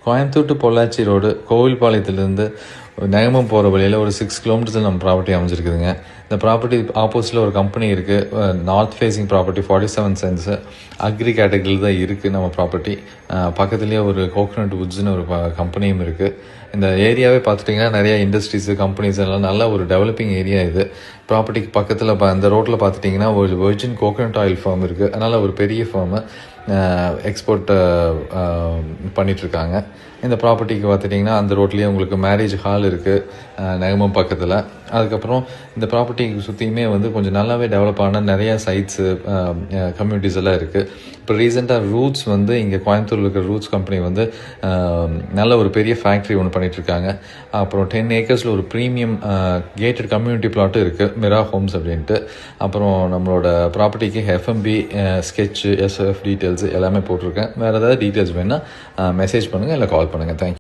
Coimbatore to Pollachi road கோவில்பாளையத்துலேருந்து Negamam போகிற வழியில் ஒரு 6 கிலோமீட்டர்ஸில் நம்ம ப்ராப்பர்ட்டி அமைஞ்சிருக்குதுங்க. இந்த ப்ராப்பர்ட்டி ஆப்போசிட்டில் ஒரு கம்பெனி இருக்குது. North facing property 47 cents agri கேட்டகரியில் தான் இருக்குது நம்ம ப்ராப்பர்ட்டி. பக்கத்துலேயே ஒரு கோகனட் வுட்ஸ்னு ஒரு கம்பெனியும் இருக்குது. இந்த ஏரியாவே பார்த்துட்டிங்கன்னா நிறைய இண்டஸ்ட்ரீஸு கம்பெனிஸ் எல்லாம் நல்ல ஒரு டெவலப்பிங் ஏரியா இது. ப்ராப்பர்ட்டிக்கு பக்கத்தில் அந்த ரோட்டில் பார்த்துட்டிங்கன்னா ஒரு வெர்ஜின் கோகனட் ஆயில் ஃபார்ம் இருக்குது. அதனால் ஒரு பெரிய ஃபார்மு எக்ஸ்போர்ட் பண்ணிகிட்ருக்காங்க. இந்த ப்ராப்பர்ட்டிக்கு பார்த்துட்டிங்கன்னா அந்த ரோட்லேயே உங்களுக்கு மேரேஜ் ஹால் இருக்குது நெகமம் பக்கத்தில். அதுக்கப்புறம் இந்த ப்ராப்பர்ட்டிக்கு சுற்றியுமே கொஞ்சம் நல்லாவே டெவலப் ஆன நிறையா சைட்ஸு கம்யூனிட்டிஸ் எல்லாம் இருக்குது. இப்போ ரீசெண்டாக ரூட்ஸ் இங்கே கோயம்புத்தூரில் இருக்கிற ரூட்ஸ் கம்பெனி நல்ல ஒரு பெரிய ஃபேக்ட்ரி ஒன்று பண்ணிகிட்ருக்காங்க. அப்புறம் 10 ஏக்கர்ஸில் ஒரு ப்ரீமியம் கேட்டட் கம்யூனிட்டி பிளாட்டும் இருக்குது, மிரா ஹோம்ஸ் அப்படின்ட்டு. அப்புறம் நம்மளோட ப்ராப்பர்ட்டிக்கு எஃப்எம்பி ஸ்கெட்சு எஸ்எஃப் டீட்டெயில்ஸ் எல்லாமே போட்டிருக்கேன். வேறு ஏதாவது டீட்டெயில்ஸ் வேணுன்னா மெசேஜ் பண்ணுங்கள் இல்லை கால் பண்ணுங்கள். தேங்க்யூ.